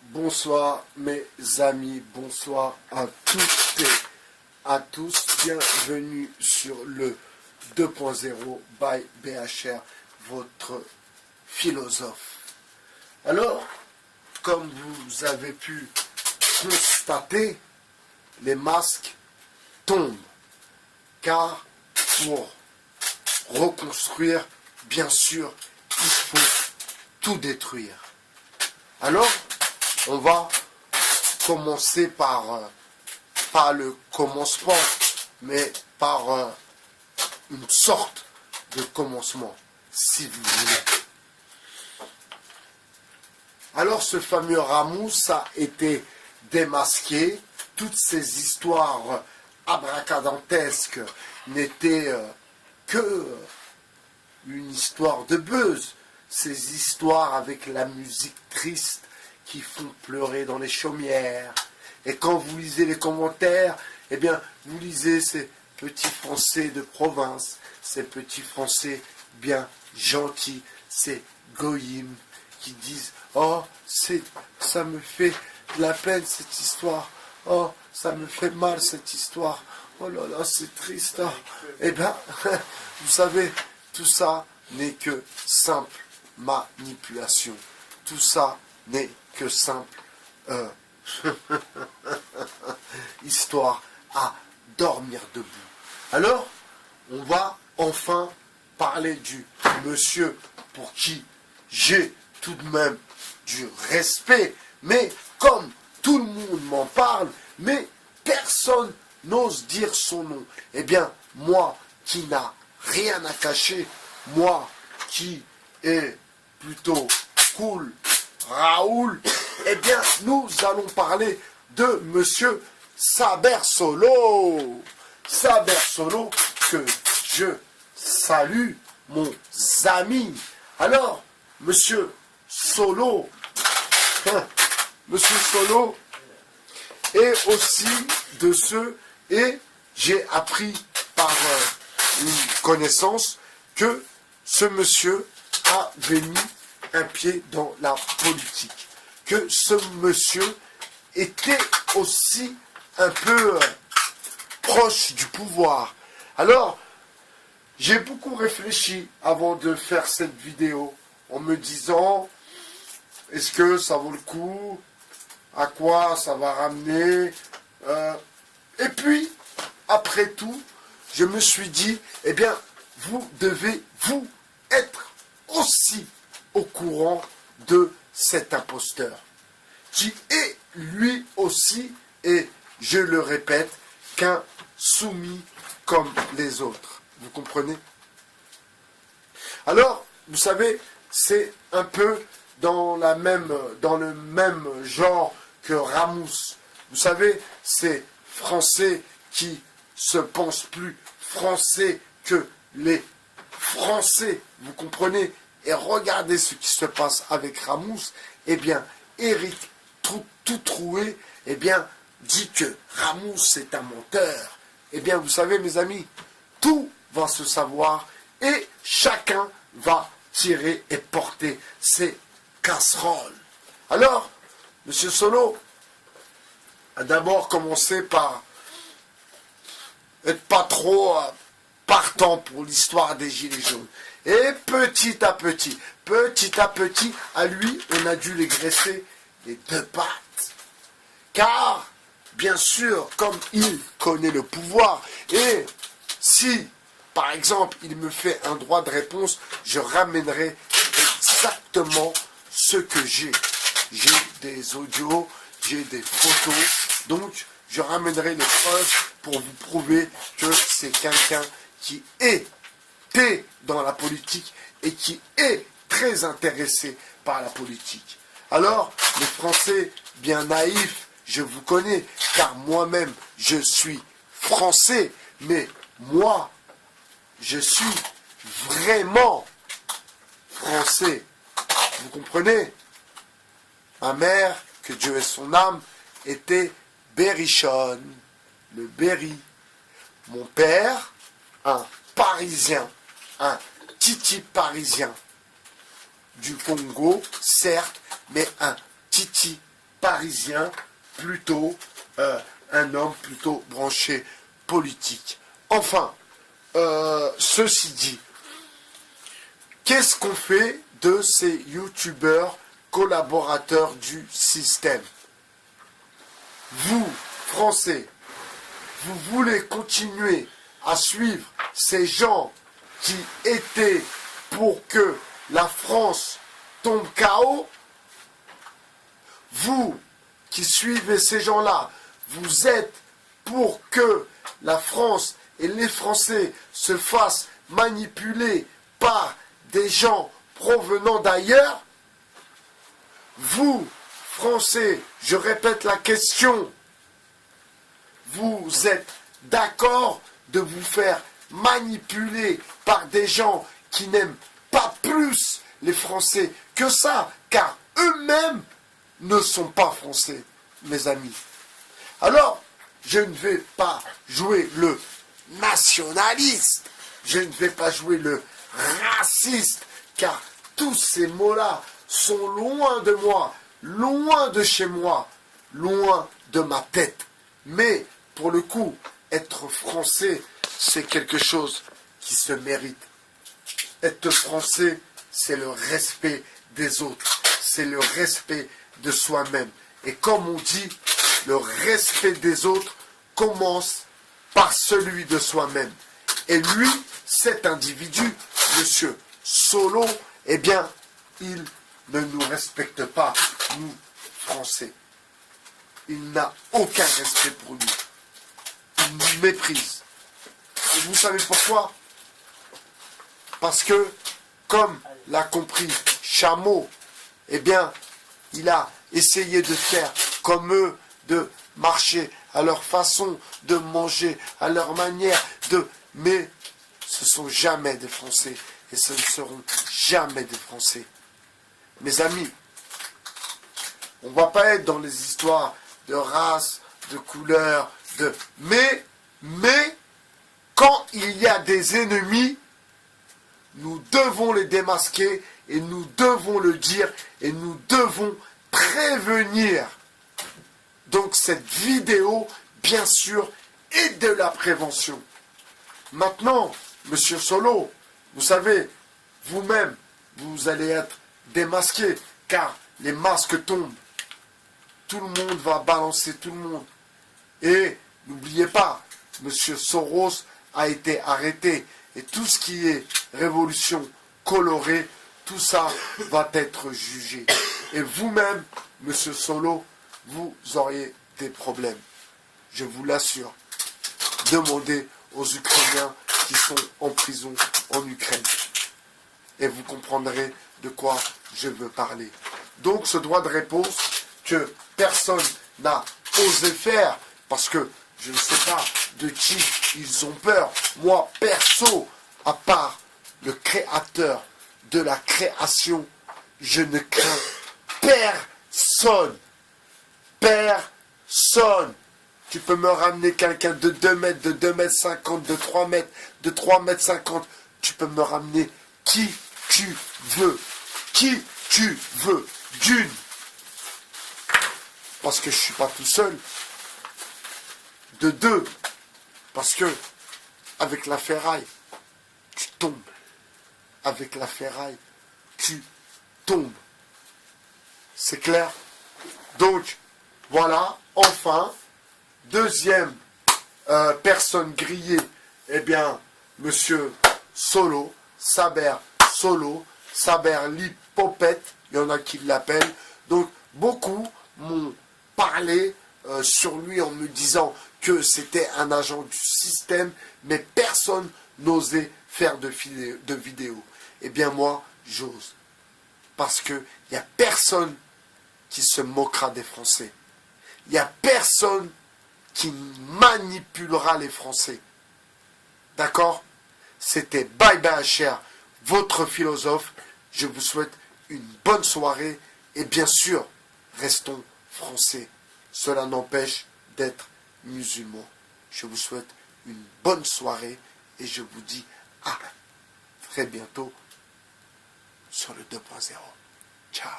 Bonsoir mes amis, bonsoir à toutes et à tous. Bienvenue sur le 2.0 by BHR, votre philosophe. Alors, comme vous avez pu constater, les masques tombent. Car pour reconstruire, bien sûr, il faut tout détruire. Alors, on va commencer par, pas le commencement, mais par une sorte de commencement, si vous voulez. Alors ce fameux Ramous a été démasqué, toutes ces histoires abracadantesques n'étaient que une histoire de buzz, ces histoires avec la musique triste, qui font pleurer dans les chaumières. Et quand vous lisez les commentaires, eh bien, vous lisez ces petits Français de province, ces petits Français bien gentils, ces goyim qui disent « Oh, ça me fait de la peine cette histoire. Oh, ça me fait mal cette histoire. Oh là là, c'est triste. Oh. » Eh bien, vous savez, tout ça n'est que simple manipulation. Tout ça n'est que simple histoire à dormir debout. Alors, on va enfin parler du monsieur pour qui j'ai tout de même du respect, mais comme tout le monde m'en parle, mais personne n'ose dire son nom. Eh bien, moi qui n'a rien à cacher, moi qui est plutôt cool, Raoul, eh bien, nous allons parler de Monsieur Saber Solo. Saber Solo, que je salue, mon ami. Alors, Monsieur Solo, Monsieur Solo est aussi de ceux, et j'ai appris par une connaissance que ce monsieur avait mis un pied dans la politique, que ce monsieur était aussi un peu proche du pouvoir. Alors, j'ai beaucoup réfléchi avant de faire cette vidéo, en me disant, est-ce que ça vaut le coup? À quoi ça va ramener? Et puis, après tout, je me suis dit, eh bien, vous devez, vous, être aussi au courant de cet imposteur, qui est lui aussi, et je le répète, qu'un soumis comme les autres. Vous comprenez? Alors, vous savez, c'est un peu dans le même genre que Ramous. Vous savez, ces Français qui se pensent plus français que les Français. Vous comprenez? Et regardez ce qui se passe avec Ramous. Eh bien, Éric Toutroué, eh bien, dit que Ramous est un menteur. Eh bien, vous savez, mes amis, tout va se savoir et chacun va tirer et porter ses casseroles. Alors, Monsieur Solo a d'abord commencé par être pas trop partant pour l'histoire des Gilets jaunes. Et petit à petit, à lui, on a dû les graisser les deux pattes. Car, bien sûr, comme il connaît le pouvoir, et si, par exemple, il me fait un droit de réponse, je ramènerai exactement ce que j'ai. J'ai des audios, j'ai des photos, donc je ramènerai les preuves pour vous prouver que c'est quelqu'un qui était dans la politique et qui est très intéressé par la politique. Alors, les Français bien naïfs, je vous connais, car moi-même, je suis français, mais moi, je suis vraiment français. Vous comprenez? Ma mère, que Dieu ait son âme, était berrichonne, le Berry. Mon père, un Parisien, un titi parisien du Congo, certes, mais un titi parisien, plutôt un homme plutôt branché politique. Enfin, ceci dit, qu'est-ce qu'on fait de ces youtubeurs collaborateurs du système? Vous, Français, vous voulez continuer à suivre ces gens qui étaient pour que la France tombe KO? Vous qui suivez ces gens-là, vous êtes pour que la France et les Français se fassent manipuler par des gens provenant d'ailleurs? Vous, Français, je répète la question, vous êtes d'accord de vous faire manipuler par des gens qui n'aiment pas plus les Français que ça, car eux-mêmes ne sont pas Français, mes amis. Alors, je ne vais pas jouer le nationaliste, je ne vais pas jouer le raciste, car tous ces mots-là sont loin de moi, loin de chez moi, loin de ma tête. Mais, pour le coup, être français, c'est quelque chose qui se mérite. Être français, c'est le respect des autres, c'est le respect de soi-même. Et comme on dit, le respect des autres commence par celui de soi-même. Et lui, cet individu, Monsieur Solo, eh bien, il ne nous respecte pas, nous, Français. Il n'a aucun respect pour nous. Il nous méprise. Et vous savez pourquoi? Parce que, comme l'a compris Chameau, eh bien, il a essayé de faire comme eux, de marcher à leur façon, de manger à leur manière, mais ce ne sont jamais des Français, et ce ne seront jamais des Français. Mes amis, on ne va pas être dans les histoires de race, de couleur, mais, quand il y a des ennemis, nous devons les démasquer, et nous devons le dire, et nous devons prévenir. Donc cette vidéo, bien sûr, est de la prévention. Maintenant, Monsieur Solo, vous savez, vous-même, vous allez être démasqué, car les masques tombent. Tout le monde va balancer tout le monde. Et n'oubliez pas, Monsieur Soros a été arrêté. Et tout ce qui est révolution colorée, tout ça va être jugé. Et vous-même, Monsieur Solo, vous auriez des problèmes. Je vous l'assure. Demandez aux Ukrainiens qui sont en prison en Ukraine. Et vous comprendrez de quoi je veux parler. Donc ce droit de réponse que personne n'a osé faire, parce que je ne sais pas de qui ils ont peur. Moi, perso, à part le créateur de la création, je ne crains personne. Personne. Tu peux me ramener quelqu'un de 2 mètres, de 2 mètres 50, de 3 mètres, de 3 mètres 50. Tu peux me ramener qui tu veux. Qui tu veux. D'une. Parce que je ne suis pas tout seul. De 2. Parce que avec la ferraille, tu tombes. Avec la ferraille, tu tombes. C'est clair? Donc, voilà, enfin, deuxième personne grillée, eh bien, Monsieur Solo, Saber Solo, Saber l'hypopète, il y en a qui l'appellent. Donc, beaucoup m'ont parlé sur lui en me disant que c'était un agent du système, mais personne n'osait faire de vidéos. Eh bien, moi, j'ose. Parce qu'il n'y a personne qui se moquera des Français. Il n'y a personne qui manipulera les Français. D'accord? C'était Bye Bye HR, votre philosophe. Je vous souhaite une bonne soirée. Et bien sûr, restons français. Cela n'empêche d'être musulmans. Je vous souhaite une bonne soirée. Et je vous dis à très bientôt sur le 2.0. Ciao.